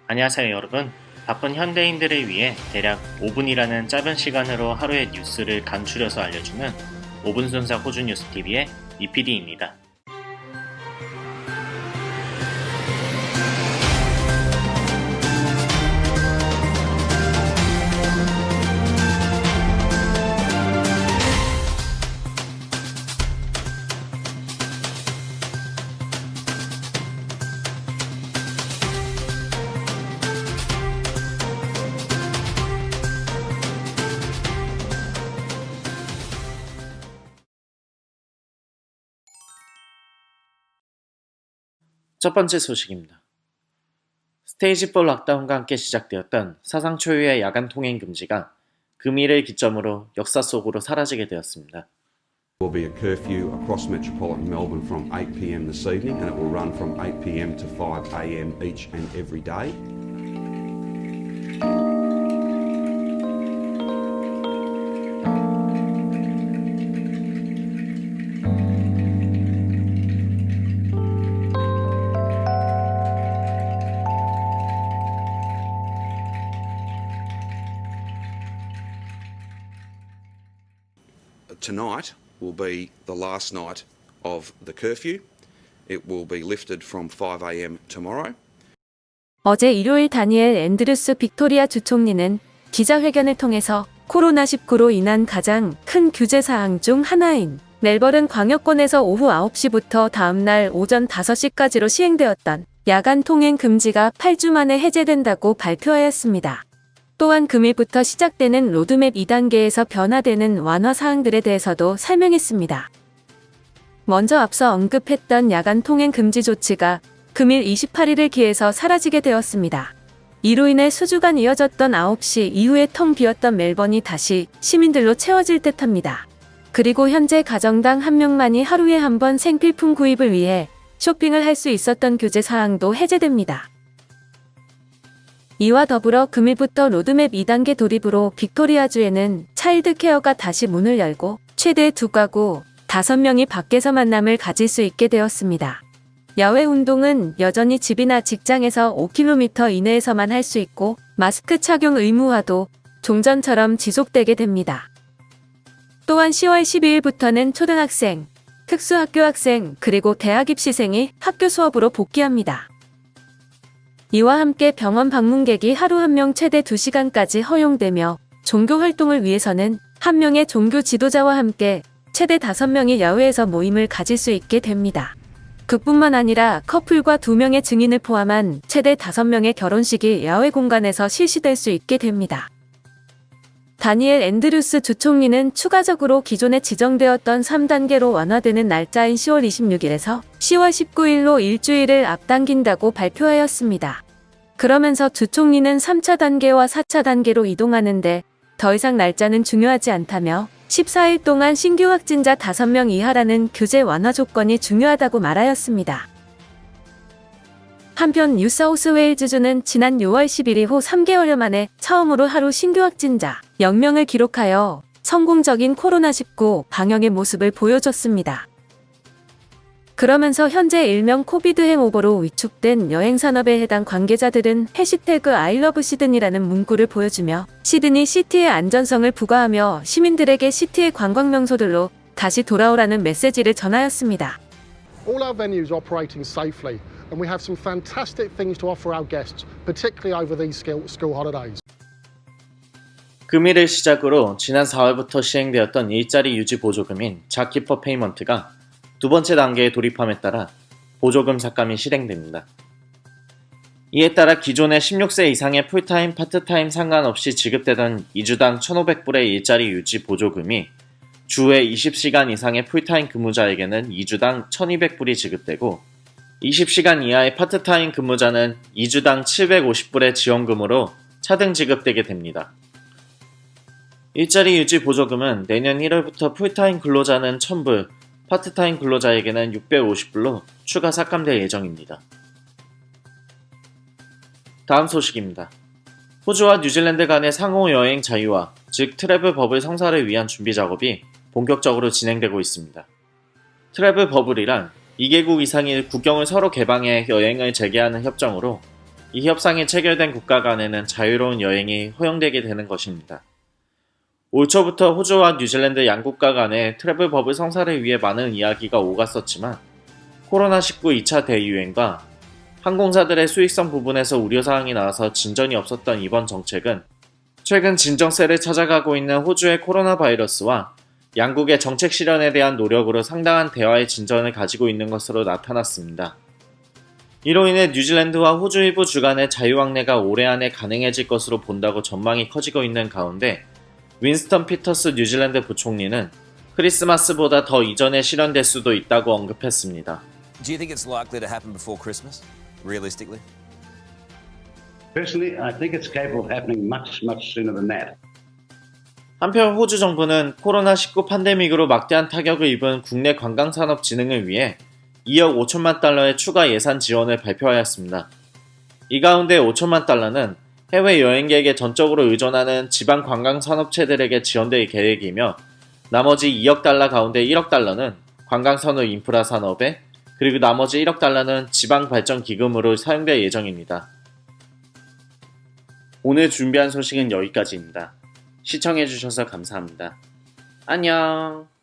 안녕하세요 여러분. 바쁜 현대인들을 위해 대략 5분이라는 짧은 시간으로 하루의 뉴스를 간추려서 알려주는 5분 순삭 호주 뉴스TV의 이PD입니다. 첫 번째 소식입니다. 스테이지 4 락다운과 함께 시작되었던 사상 초유의 야간 통행 금지가 금일을 기점으로 역사 속으로 사라지게 되었습니다. There will be a curfew across metropolitan Melbourne from 8 p.m. this evening, and it will run from 8 p.m. to 5 a.m. each and every day. Tonight will be the last night of the curfew. It will be lifted from 5 a.m. tomorrow. 어제 일요일 다니엘 앤드루스 빅토리아 주총리는 기자회견을 통해서 코로나19로 인한 가장 큰 규제 사항 중 하나인 멜버른 광역권에서 오후 9시부터 다음날 오전 5시까지로 시행되었던 야간 통행 금지가 8주 만에 해제된다고 발표하였습니다. 또한 금일부터 시작되는 로드맵 2단계에서 변화되는 완화 사항들에 대해서도 설명했습니다. 먼저 앞서 언급했던 야간 통행 금지 조치가 금일 28일을 기해서 사라지게 되었습니다. 이로 인해 수주간 이어졌던 9시 이후에 텅 비었던 멜번이 다시 시민들로 채워질 듯합니다. 그리고 현재 가정당 한 명만이 하루에 한 번 생필품 구입을 위해 쇼핑을 할 수 있었던 규제 사항도 해제됩니다. 이와 더불어 금일부터 로드맵 2단계 도입으로 빅토리아주에는 차일드 케어가 다시 문을 열고 최대 2가구 5명이 밖에서 만남을 가질 수 있게 되었습니다. 야외 운동은 여전히 집이나 직장에서 5km 이내에서만 할 수 있고 마스크 착용 의무화도 종전처럼 지속되게 됩니다. 또한 10월 12일부터는 초등학생, 특수학교 학생 그리고 대학 입시생이 학교 수업으로 복귀합니다. 이와 함께 병원 방문객이 하루 1명 최대 2시간까지 허용되며 종교 활동을 위해서는 한 명의 종교 지도자와 함께 최대 5명이 야외에서 모임을 가질 수 있게 됩니다. 그뿐만 아니라 커플과 2명의 증인을 포함한 최대 5명의 결혼식이 야외 공간에서 실시될 수 있게 됩니다. 다니엘 앤드루스 주총리는 추가적으로 기존에 지정되었던 3단계로 완화되는 날짜인 10월 26일에서 10월 19일로 일주일을 앞당긴다고 발표하였습니다. 그러면서 주총리는 3차 단계와 4차 단계로 이동하는데 더 이상 날짜는 중요하지 않다며 14일 동안 신규 확진자 5명 이하라는 규제 완화 조건이 중요하다고 말하였습니다. 한편 뉴사우스웨일즈주는 지난 6월 10일 이후 3개월여 만에 처음으로 하루 신규 확진자 0명을 기록하여 성공적인 코로나19 방역의 모습을 보여줬습니다. 그러면서 현재 일명 코비드 행오버로 위축된 여행산업에 해당 관계자들은 해시태그 ILOVE시드니라는 문구를 보여주며 시드니 시티의 안전성을 부과하며 시민들에게 시티의 관광 명소들로 다시 돌아오라는 메시지를 전하였습니다. All our venues are operating safely and we have some fantastic things to offer our guests, particularly over these school holidays. 금일을 시작으로 지난 4월부터 시행되었던 일자리 유지 보조금인 잡키퍼 페이먼트가 두 번째 단계에 돌입함에 따라 보조금 삭감이 실행됩니다. 이에 따라 기존의 16세 이상의 풀타임, 파트타임 상관없이 지급되던 2주당 1,500불의 일자리 유지 보조금이 주에 20시간 이상의 풀타임 근무자에게는 2주당 1,200불이 지급되고 20시간 이하의 파트타임 근무자는 2주당 750불의 지원금으로 차등 지급되게 됩니다. 일자리 유지 보조금은 내년 1월부터 풀타임 근로자는 1,000불, 파트타임 근로자에게는 650불로 추가 삭감될 예정입니다. 다음 소식입니다. 호주와 뉴질랜드 간의 상호 여행 자유화, 즉 트래블 버블 성사를 위한 준비 작업이 본격적으로 진행되고 있습니다. 트래블 버블이란 2개국 이상이 국경을 서로 개방해 여행을 재개하는 협정으로 이 협상이 체결된 국가 간에는 자유로운 여행이 허용되게 되는 것입니다. 올 초부터 호주와 뉴질랜드 양국가 간의 트래블 버블 성사를 위해 많은 이야기가 오갔었지만 코로나19 2차 대유행과 항공사들의 수익성 부분에서 우려사항이 나와서 진전이 없었던 이번 정책은 최근 진정세를 찾아가고 있는 호주의 코로나 바이러스와 양국의 정책 실현에 대한 노력으로 상당한 대화의 진전을 가지고 있는 것으로 나타났습니다. 이로 인해 뉴질랜드와 호주 일부 주간의 자유왕래가 올해 안에 가능해질 것으로 본다고 전망이 커지고 있는 가운데 윈스턴 피터스 뉴질랜드 부총리는 크리스마스보다 더 이전에 실현될 수도 있다고 언급했습니다. Do you think it's likely to happen before Christmas, realistically? Personally, I think it's capable of happening much sooner than that. 한편 호주 정부는 코로나19 팬데믹으로 막대한 타격을 입은 국내 관광산업 진흥을 위해 2억 5천만 달러의 추가 예산 지원을 발표하였습니다. 이 가운데 5천만 달러는 해외 여행객에 전적으로 의존하는 지방 관광산업체들에게 지원될 계획이며 나머지 2억 달러 가운데 1억 달러는 관광산업 인프라 산업에 그리고 나머지 1억 달러는 지방발전기금으로 사용될 예정입니다. 오늘 준비한 소식은 여기까지입니다. 시청해주셔서 감사합니다. 안녕.